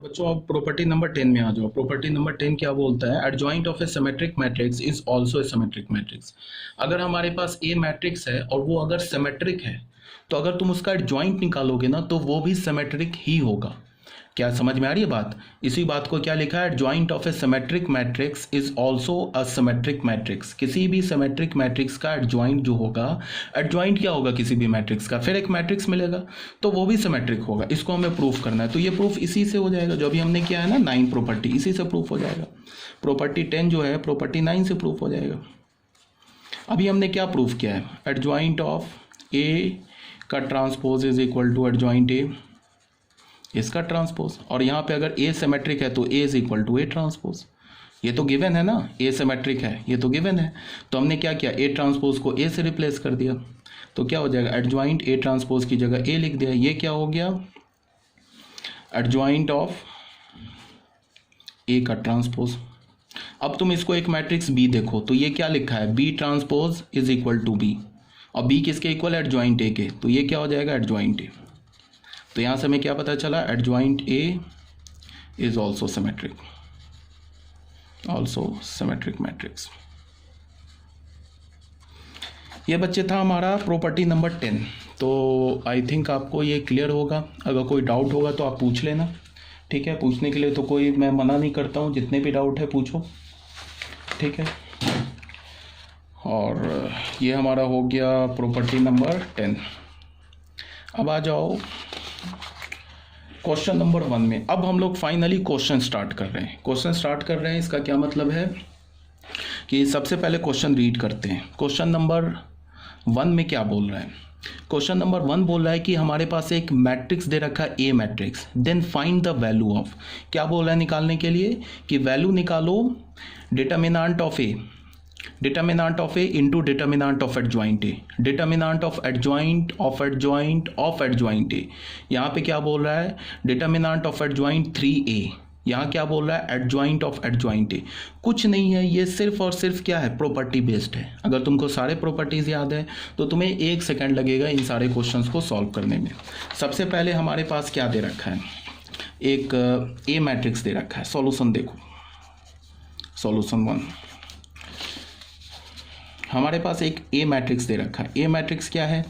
बच्चों अब property number 10 में आ जाओ। प्रॉपर्टी नंबर 10 क्या बोलता है? Adjoint of A symmetric matrix is also a symmetric matrix. अगर हमारे पास ए मैट्रिक्स है और वो अगर सिमेट्रिक है तो अगर तुम उसका एडजॉइंट निकालोगे ना तो वो भी सिमेट्रिक ही होगा। क्या समझ में आ रही है बात? इसी बात को क्या लिखा है? Adjoint of A symmetric matrix is also a symmetric matrix. किसी भी सिमेट्रिक मैट्रिक्स का एडजॉइंट जो होगा, एडजॉइंट क्या होगा किसी भी मैट्रिक्स का, फिर एक मैट्रिक्स मिलेगा तो वो भी सिमेट्रिक होगा। इसको हमें प्रूफ करना है तो ये प्रूफ इसी से हो जाएगा जो अभी हमने किया है ना, 9 प्रॉपर्टी, इसी से प्रूफ हो जाएगा। प्रॉपर्टी 10 जो है प्रॉपर्टी 9 से प्रूफ हो जाएगा। अभी हमने क्या प्रूफ किया है? एडजॉइंट ऑफ ए का transpose is equal to adjoint A इसका ट्रांसपोज, और यहाँ पे अगर ए सिमेट्रिक है तो A is equal to A transpose. ये तो गिवन है ना, ए सिमेट्रिक है, ये तो गिवन है। तो हमने क्या किया? ए ट्रांसपोज को ए से रिप्लेस कर दिया तो क्या हो जाएगा? एडजॉइंट ए ट्रांसपोज की जगह ए लिख दिया। ये क्या हो गया? एडजॉइंट ऑफ ए का ट्रांसपोज। अब तुम इसको एक मैट्रिक्स बी देखो तो ये क्या लिखा है? B transpose is equal to B, और बी किसके इक्वल है? एडजॉइंट ए के, तो ये क्या हो जाएगा? Adjoint A. तो यहाँ से हमें क्या पता चला? Adjoint A is also symmetric, also symmetric matrix. ये बच्चे था हमारा प्रॉपर्टी नंबर 10। तो आई थिंक आपको ये क्लियर होगा। अगर कोई डाउट होगा तो आप पूछ लेना, ठीक है? पूछने के लिए तो कोई मैं मना नहीं करता हूँ, जितने भी डाउट है पूछो, ठीक है? और ये हमारा हो गया प्रॉपर्टी नंबर 10। अब आ जाओ क्वेश्चन नंबर 1 में। अब हम लोग फाइनली क्वेश्चन स्टार्ट कर रहे हैं। क्वेश्चन स्टार्ट कर रहे हैं, इसका क्या मतलब है कि सबसे पहले क्वेश्चन रीड करते हैं। क्वेश्चन नंबर 1 में क्या बोल रहा है? क्वेश्चन नंबर 1 बोल रहा है कि हमारे पास एक मैट्रिक्स दे रखा है A matrix, then find the value of. क्या बोल रहा है निकालने के लिए? कि वैल्यू निकालो determinant of A, determinant of A into determinant of adjoint A, determinant of adjoint of adjoint of adjoint A. यहाँ पे क्या बोल रहा है? Determinant of adjoint 3a। यहाँ क्या बोल रहा है? Adjoint of adjoint A. कुछ नहीं है, ये सिर्फ और सिर्फ क्या है? प्रॉपर्टी बेस्ड है। अगर तुमको सारे प्रॉपर्टीज याद है तो तुम्हें 1 सेकेंड लगेगा इन सारे क्वेश्चंस को सॉल्व करने में। सबसे पहले हमारे पास क्या दे रखा है? एक ए मैट्रिक्स दे रखा है। सॉल्यूशन देखो, सॉल्यूशन 1। हमारे पास एक ए मैट्रिक्स दे रखा है। ए मैट्रिक्स क्या है?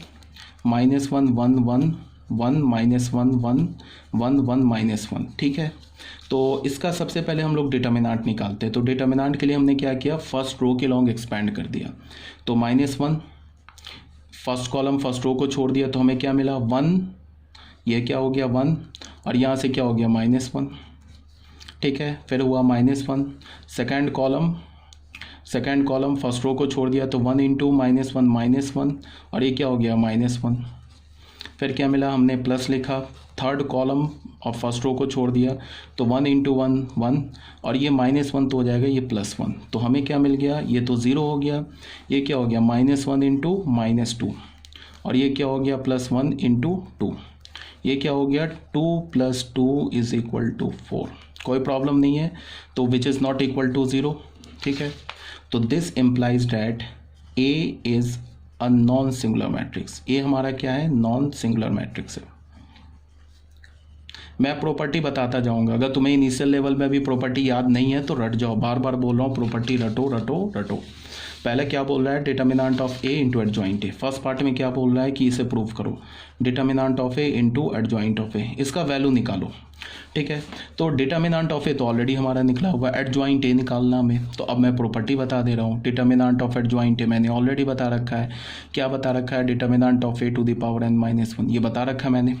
-1 1 1 1 -1 1 1 1 -1, ठीक है? तो इसका सबसे पहले हम लोग डिटर्मिनेंट निकालते हैं। तो डिटर्मिनेंट के लिए हमने क्या किया? फर्स्ट रो के लॉन्ग एक्सपेंड कर दिया। तो -1, फर्स्ट कॉलम फर्स्ट रो को छोड़ दिया तो हमें क्या मिला? 1। ये क्या हो गया? 1, और यहाँ से क्या हो गया? -1, ठीक है? फिर हुआ -1, सेकेंड कॉलम फर्स्ट रो को छोड़ दिया तो 1 इंटू -1 -1, और ये क्या हो गया? -1। फिर क्या मिला? हमने प्लस लिखा। थर्ड कॉलम और फर्स्ट रो को छोड़ दिया तो 1 इंटू 1 1, और ये -1 तो हो जाएगा ये +1, तो हमें क्या मिल गया? ये तो 0 हो गया। ये क्या हो गया? -1 इंटू -2, और ये क्या हो गया? +1 इंटू 2। ये क्या हो गया? 2 + 2 इज इक्वल टू 4। कोई प्रॉब्लम नहीं है, तो which is not equal to 0, ठीक है? तो this implies that A is a non singular matrix. A हमारा क्या है? नॉन सिंगुलर मैट्रिक्स है। मैं प्रॉपर्टी बताता जाऊंगा। अगर तुम्हें इनिशियल लेवल में भी प्रॉपर्टी याद नहीं है तो रट जाओ, बार बार बोल रहा हूँ, प्रॉपर्टी रटो रटो रटो। पहले क्या बोल रहा है? Determinant of A into adjoint A. First part में क्या बोल रहा है कि इसे प्रूव करो, determinant of A into adjoint of A, इसका वैल्यू निकालो, ठीक है? तो डिटर्मिनेंट ऑफ ए तो ऑलरेडी हमारा निकला हुआ, एडजॉइंट ए निकालना हमें। तो अब मैं प्रॉपर्टी बता दे रहा हूँ। डिटर्मिनेंट ऑफ एडजॉइंट ए मैंने ऑलरेडी बता रखा है। क्या बता रखा है? Determinant of A to the power n -1, ये बता रखा है मैंने,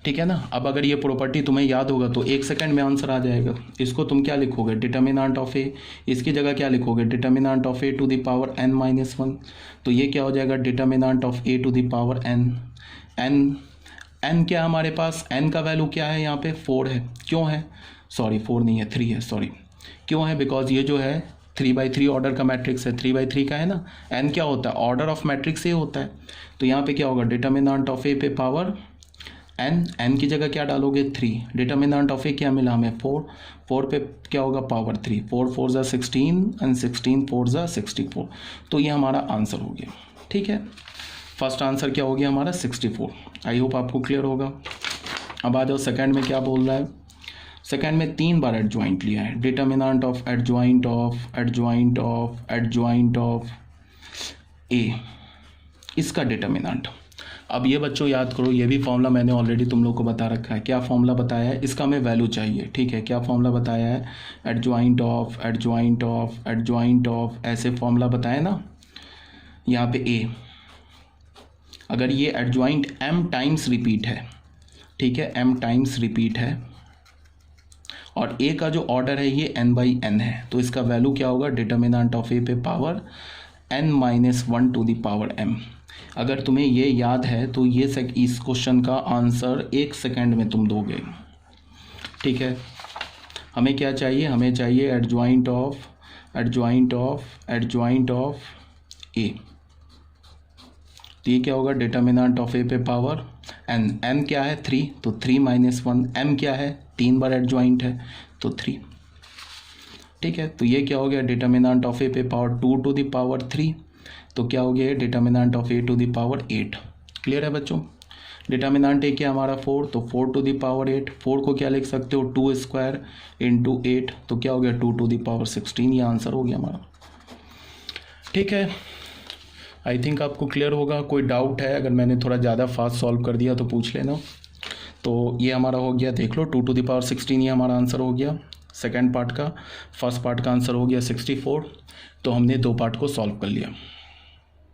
ठीक है ना? अब अगर ये प्रॉपर्टी तुम्हें याद होगा तो 1 सेकंड में आंसर आ जाएगा। इसको तुम क्या लिखोगे? डिटर्मिनेंट ऑफ ए, इसकी जगह क्या लिखोगे? Determinant of A to the power n -1, तो ये क्या हो जाएगा? Determinant of A to the power n। n क्या हमारे पास? n का वैल्यू क्या है? यहाँ पे 4 है। क्यों है? सॉरी 4 नहीं है, 3 है, सॉरी। क्यों है? बिकॉज ये जो है 3/3 ऑर्डर का मैट्रिक्स है, 3/3 का है ना। n क्या होता है? ऑर्डर ऑफ मैट्रिक्स ए होता है। तो यहाँ पे क्या होगा? डिटर्मिनेंट ऑफ ए पे पावर n की जगह क्या डालोगे? 3। डिटर्मिनेंट ऑफ ए क्या मिला हमें? 4 पे क्या होगा? पावर 3। 4 4 ज़ा 16 एंड 16 4 ज़ा 64। तो ये हमारा आंसर हो गया, ठीक है? फर्स्ट आंसर क्या हो गया हमारा? 64। आई होप आपको क्लियर होगा। अब आ जाओ सेकंड में क्या बोल रहा है? सेकंड में 3 बार एडजॉइंट लिया है, determinant of adjoint of adjoint of adjoint of A, इसका डिटर्मिनेंट। अब ये बच्चों याद करो, ये भी फॉर्मूला मैंने ऑलरेडी तुम लोग को बता रखा है। क्या फॉर्मूला बताया है, इसका हमें वैल्यू चाहिए, ठीक है। क्या फॉर्मूला बताया है, adjoint of adjoint of adjoint of, ऐसे फॉर्मूला बताया ना। यहाँ पे ए, अगर ये एडजॉइंट m टाइम्स रिपीट है, ठीक है, m टाइम्स रिपीट है, और a का जो ऑर्डर है ये n/n है, तो इसका वैल्यू क्या होगा, डिटर्मिनेंट ऑफ a पे power n-1 to the power m। अगर तुम्हें ये याद है तो ये इस क्वेश्चन का आंसर 1 सेकंड में तुम दोगे, ठीक है। हमें क्या चाहिए, हमें चाहिए adjoint of adjoint of adjoint of A, तो ये क्या होगा, डिटर्मिनेंट ऑफ ए पे पावर n क्या है 3, तो 3-1, m क्या है 3 बार एडजॉइंट है तो 3, ठीक है। तो ये क्या हो गया, डिटर्मिनेंट ऑफ ए पे पावर 2 टू द पावर 3, तो क्या हो गया, determinant of A to the power 8। Clear है बच्चों। डिटर्मिनेंट ए क्या हमारा 4, तो 4 टू द पावर 8, 4 को क्या लिख सकते हो 2 स्क्वायर इंटू 8, तो क्या हो गया 2 टू द पावर 16, ये आंसर हो गया हमारा, ठीक है। आई थिंक आपको क्लियर होगा। कोई डाउट है, अगर मैंने थोड़ा ज़्यादा फास्ट सॉल्व कर दिया तो पूछ लेना। तो ये हमारा हो गया, देख लो 2 टू द पावर 16 ये हमारा आंसर हो गया सेकंड पार्ट का। फर्स्ट पार्ट का आंसर हो गया 64, तो हमने 2 पार्ट को सॉल्व कर लिया।